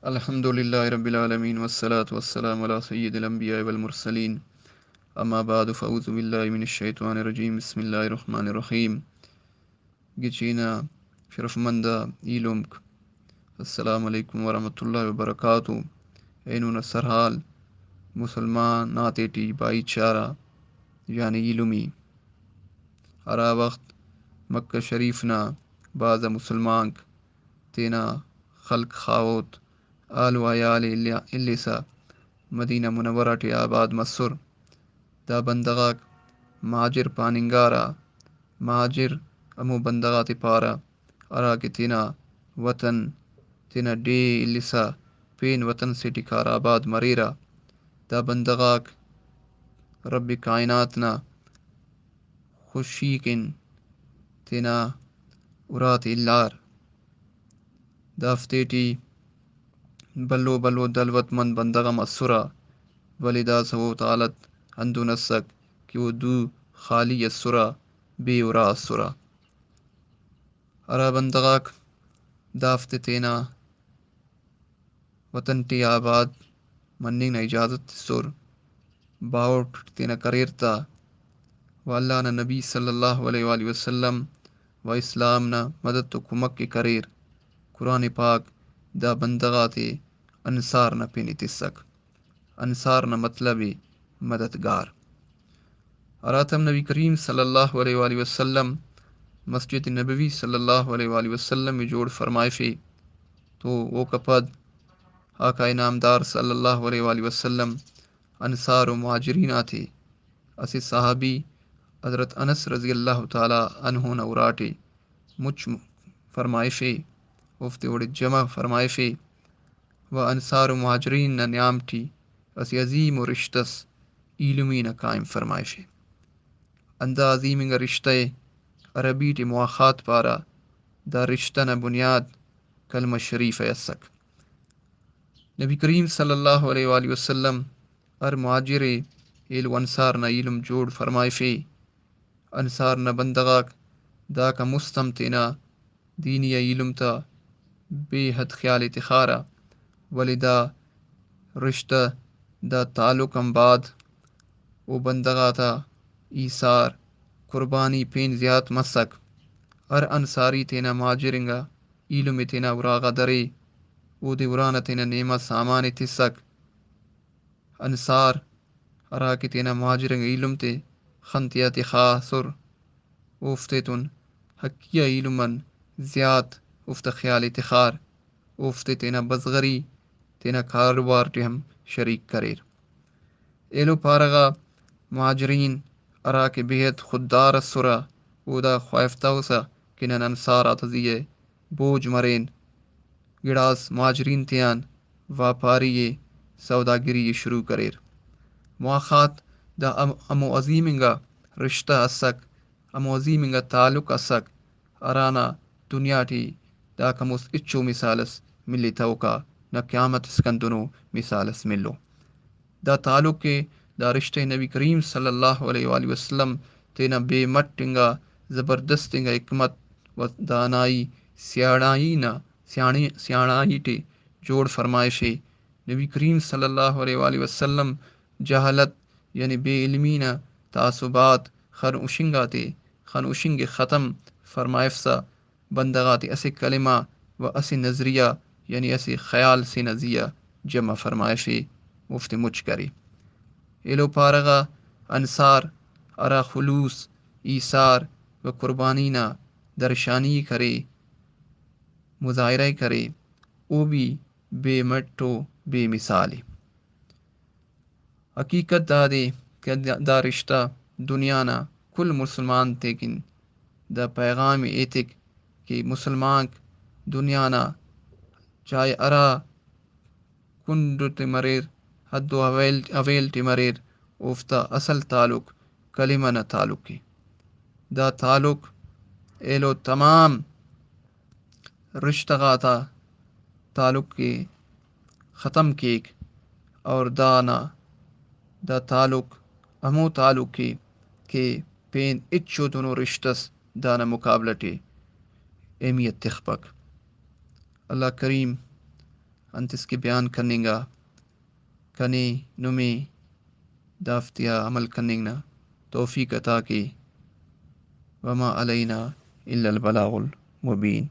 الحمد للہ رب العالمین والصلاة والسلام علی سید الانبیاء والمرسلین اما بعد فاعوذ باللہ من الشیطان الرجیم بسم اللہ الرحمن الرحیم گچینا شرفمندہ ایلومک السلام علیکم ورحمۃ اللہ وبرکاتہ اینون سرحال مسلمان ناتیٹی بائی چارہ یعنی ایلومی ہرا وقت مکہ شریفنا بعض مسلمانک تینا خلق خاوت آل و عیال اللیسا مدینہ منورہ ٹی آباد مسر دا بندغاک مہاجر پاننگارا مہاجر امو بندغات پارا ارا کہ تینا وطن تینا ڈے اللیسا پین وطن سے ٹکار آباد مریرا دا بندغاک رب کائناتنا خوشی کن تینا ارات اللار دافتیٹی بلو بلو دلوت مند بندغا مسرا ولیدا سو تعالت ہندو نسک کہ وہ دو خالی السرا بے ارا السرا ارا بندغاک دافت تینا وطن ٹی آباد مننگ اجازت سر باوٹ تینا کریرتا و اللہ نا نبی صلی اللہ علیہ وآلہ وسلم و اسلام نا مدد تو کمک کے کریر قرآن پاک دا بندغاتے انصار نہ پینی تسک انصار نہ مطلب مددگار اراتم نبی کریم صلی اللہ علیہ وآلہ وسلم مسجد نبوی صلی اللہ علیہ وآلہ وسلم میں جوڑ فرمائے فی تو وہ کپد آقا نامدار صلی اللہ علیہ وآلہ وسلم انصار و مہاجرین آتے اسی صحابی حضرت انس رضی اللہ تعالی عنہ نوراٹے مچ فرمائے فی افتے وڑ جمع فرمائے فی و انصار و مہاجرین نہ نیام ٹی اسی عظیم و رشتس ایلمی نہ قائم فرمائے فی اندہ عظیم انگا رشتہ عربی ٹی مواخات پارا دا رشتہ نہ بنیاد کلمہ شریف یسک نبی کریم صلی اللہ علیہ وآلہ وسلم ار مہاجر ایل و انصار نہ علم جوڑ فرمائے فی انصار نہ بندغاک دا کا مستم تینا دینی علم تا بے حد خیال تخارا ولی دا رشتہ دا تعلق بعد او بندغاتا ایثار قربانی پین زیات مسک ار انصاری تینا مہاجرنگا علم تینا وراغا درے او دی ورانا تینا نیمہ سامان تسک انصار ارا کہ تینا مہاجرنگا علم تے خنتیات خاصر اوفتے تن حقیہ علمن زیات افت خیال تخار اوفتے تینا بزغری تینا کاروبار ٹی ہم شریک کریر ایلو پارغا مہاجرین ارا کے بہت خوددار السرا اودا خوافتاوسا کنن انصار آتزیے بوج مرین گڑاس مہاجرین تیان واپاری سوداگری شروع کریر مواخات دا امو عظیمنگا رشتہ اسک امو عظیمنگا تعلق اسک ارانا دنیا ٹی دا کموس اچو مثالس ملی توکا نہ قیامت اسکندنو مثالس ملو دا تعلق کے دا رشتہ نبی کریم صلی اللہ علیہ وآلہ وسلم تینا بے مٹنگا زبردستنگا حکمت و دانائی سیاڑائی ٹی جوڑ فرمائے فی نبی کریم صلی اللہ علیہ وآلہ وسلم جہالت یعنی بے علمینہ تعصبات خن اشنگ ختم فرمائفسا بندغاتی اسی کلمہ و اسی نظریہ یعنی اسی خیال سے نظیہ جمع فرمائے فی مفت مچ کری ایلو پارغا انصار ارا خلوص ایثار و قربانینہ درشانی کرے مظاہرہ کرے او بھی بے مٹو بے مثالی حقیقت دا دے کہ دا رشتہ دنیا نا کل مسلمان تیکن دا پیغام ایتک کہ مسلمان دنیا نا چاہے ارا کنڈ تی مریر حد و اویل تی مریر اوفتا اصل تعلق کلمہ نا تعلق کی دا تعلق ایلو تمام رشتہ غاتا تعلق کے ختم کیک اور دا تعلق ہمو تعلق کی کہ پین اچو دنو رشتس دانا مقابلہ ٹی اہمیت تخپک اللہ کریم انتس کے بیان کننگا کنی نمی دافتیا عمل کننگنا توفیق عطا کی وما علینا الا البلاغ المبین.